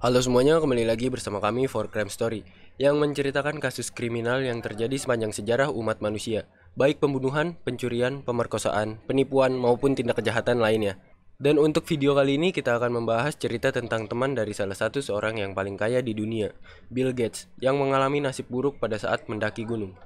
Halo semuanya, kembali lagi bersama kami For Crime Story yang menceritakan kasus kriminal yang terjadi sepanjang sejarah umat manusia, baik pembunuhan, pencurian, pemerkosaan, penipuan, maupun tindak kejahatan lainnya. Dan untuk video kali ini kita akan membahas cerita tentang teman dari salah satu seorang yang paling kaya di dunia, Bill Gates, yang mengalami nasib buruk pada saat mendaki gunung.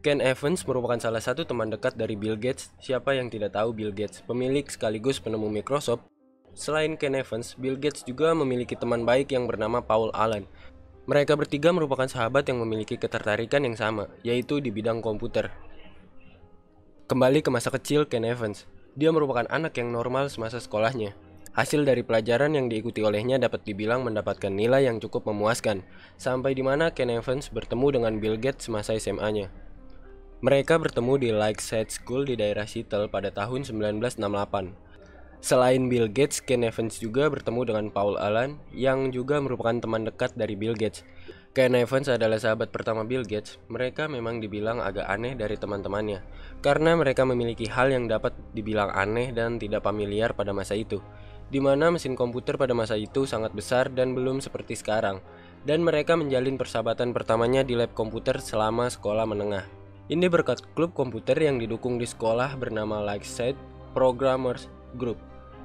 Ken Evans merupakan salah satu teman dekat dari Bill Gates. Siapa yang tidak tahu Bill Gates, pemilik sekaligus penemu Microsoft? Selain Ken Evans, Bill Gates juga memiliki teman baik yang bernama Paul Allen. Mereka bertiga merupakan sahabat yang memiliki ketertarikan yang sama, yaitu di bidang komputer. Kembali ke masa kecil Ken Evans, dia merupakan anak yang normal semasa sekolahnya. Hasil dari pelajaran yang diikuti olehnya dapat dibilang mendapatkan nilai yang cukup memuaskan, sampai di mana Ken Evans bertemu dengan Bill Gates semasa SMA-nya. Mereka bertemu di Lakeside School di daerah Seattle pada tahun 1968. Selain Bill Gates, Ken Evans juga bertemu dengan Paul Allen yang juga merupakan teman dekat dari Bill Gates. Ken Evans adalah sahabat pertama Bill Gates. Mereka memang dibilang agak aneh dari teman-temannya, karena mereka memiliki hal yang dapat dibilang aneh dan tidak familiar pada masa itu, di mana mesin komputer pada masa itu sangat besar dan belum seperti sekarang, dan mereka menjalin persahabatan pertamanya di lab komputer selama sekolah menengah. Ini berkat klub komputer yang didukung di sekolah bernama Lakeside Programmers Group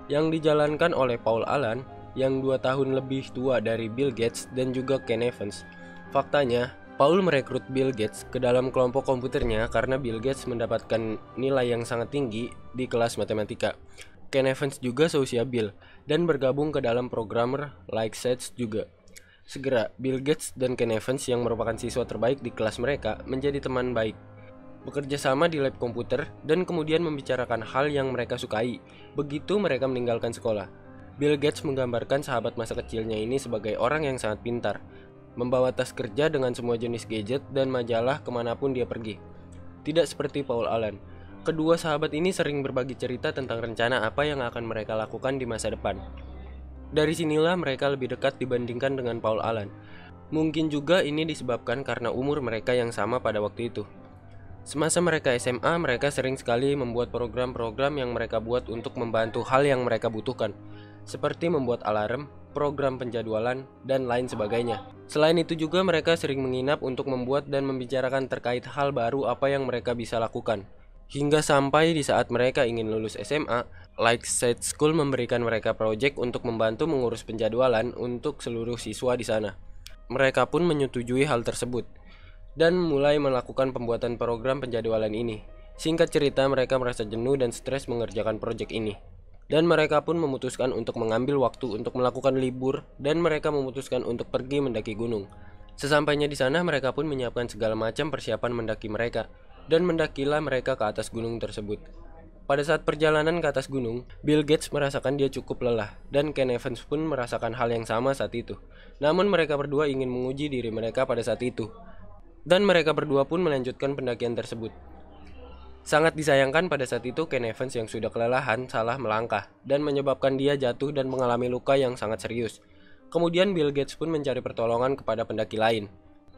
yang dijalankan oleh Paul Allen yang 2 tahun lebih tua dari Bill Gates dan juga Ken Evans. Faktanya, Paul merekrut Bill Gates ke dalam kelompok komputernya karena Bill Gates mendapatkan nilai yang sangat tinggi di kelas matematika. Ken Evans juga seusia Bill dan bergabung ke dalam programmer Lakeside juga. Segera, Bill Gates dan Ken Evans yang merupakan siswa terbaik di kelas mereka menjadi teman baik, bekerja sama di lab komputer, dan kemudian membicarakan hal yang mereka sukai. Begitu mereka meninggalkan sekolah, Bill Gates menggambarkan sahabat masa kecilnya ini sebagai orang yang sangat pintar, membawa tas kerja dengan semua jenis gadget dan majalah kemanapun dia pergi. Tidak seperti Paul Allen, kedua sahabat ini sering berbagi cerita tentang rencana apa yang akan mereka lakukan di masa depan. Dari sinilah mereka lebih dekat dibandingkan dengan Paul Allen. Mungkin juga ini disebabkan karena umur mereka yang sama pada waktu itu. Semasa mereka SMA, mereka sering sekali membuat program-program yang mereka buat untuk membantu hal yang mereka butuhkan, seperti membuat alarm, program penjadwalan, dan lain sebagainya. Selain itu juga mereka sering menginap untuk membuat dan membicarakan terkait hal baru apa yang mereka bisa lakukan. Hingga sampai di saat mereka ingin lulus SMA, Lakeside School memberikan mereka proyek untuk membantu mengurus penjadwalan untuk seluruh siswa di sana. Mereka pun menyetujui hal tersebut dan mulai melakukan pembuatan program penjadwalan ini. Singkat cerita, mereka merasa jenuh dan stres mengerjakan proyek ini. Dan mereka pun memutuskan untuk mengambil waktu untuk melakukan libur, dan mereka memutuskan untuk pergi mendaki gunung. Sesampainya di sana, mereka pun menyiapkan segala macam persiapan mendaki mereka, dan mendakilah mereka ke atas gunung tersebut. Pada saat perjalanan ke atas gunung, Bill Gates merasakan dia cukup lelah, dan Ken Evans pun merasakan hal yang sama saat itu. Namun mereka berdua ingin menguji diri mereka pada saat itu, dan mereka berdua pun melanjutkan pendakian tersebut. Sangat disayangkan pada saat itu Ken Evans yang sudah kelelahan salah melangkah dan menyebabkan dia jatuh dan mengalami luka yang sangat serius. Kemudian Bill Gates pun mencari pertolongan kepada pendaki lain,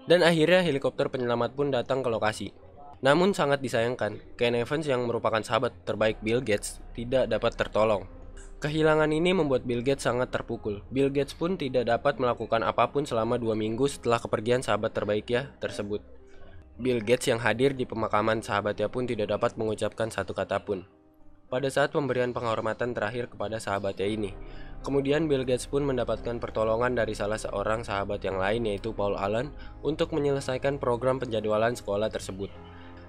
dan akhirnya helikopter penyelamat pun datang ke lokasi. Namun sangat disayangkan, Ken Evans yang merupakan sahabat terbaik Bill Gates tidak dapat tertolong. Kehilangan ini membuat Bill Gates sangat terpukul. Bill Gates pun tidak dapat melakukan apapun selama 2 minggu setelah kepergian sahabat terbaiknya tersebut. Bill Gates yang hadir di pemakaman sahabatnya pun tidak dapat mengucapkan satu kata pun pada saat pemberian penghormatan terakhir kepada sahabatnya ini. Kemudian Bill Gates pun mendapatkan pertolongan dari salah seorang sahabat yang lain, yaitu Paul Allen, untuk menyelesaikan program penjadwalan sekolah tersebut.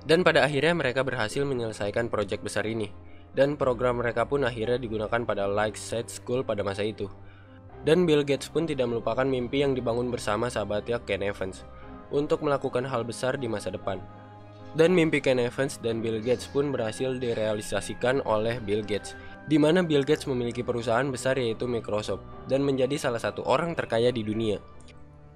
Dan pada akhirnya mereka berhasil menyelesaikan proyek besar ini, dan program mereka pun akhirnya digunakan pada Lakeside School pada masa itu. Dan Bill Gates pun tidak melupakan mimpi yang dibangun bersama sahabatnya Ken Evans untuk melakukan hal besar di masa depan. Dan mimpi Ken Evans dan Bill Gates pun berhasil direalisasikan oleh Bill Gates, di mana Bill Gates memiliki perusahaan besar yaitu Microsoft dan menjadi salah satu orang terkaya di dunia.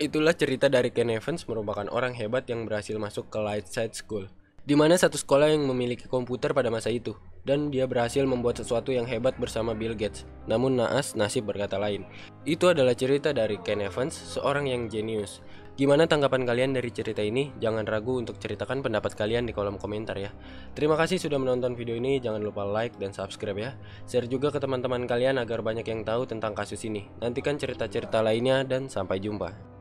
Itulah cerita dari Ken Evans, merupakan orang hebat yang berhasil masuk ke Lakeside School, di mana satu sekolah yang memiliki komputer pada masa itu, dan dia berhasil membuat sesuatu yang hebat bersama Bill Gates. Namun naas, nasib berkata lain. Itu adalah cerita dari Ken Evans, seorang yang jenius. Gimana tanggapan kalian dari cerita ini? Jangan ragu untuk ceritakan pendapat kalian di kolom komentar ya. Terima kasih sudah menonton video ini, jangan lupa like dan subscribe ya. Share juga ke teman-teman kalian agar banyak yang tahu tentang kasus ini. Nantikan cerita-cerita lainnya dan sampai jumpa.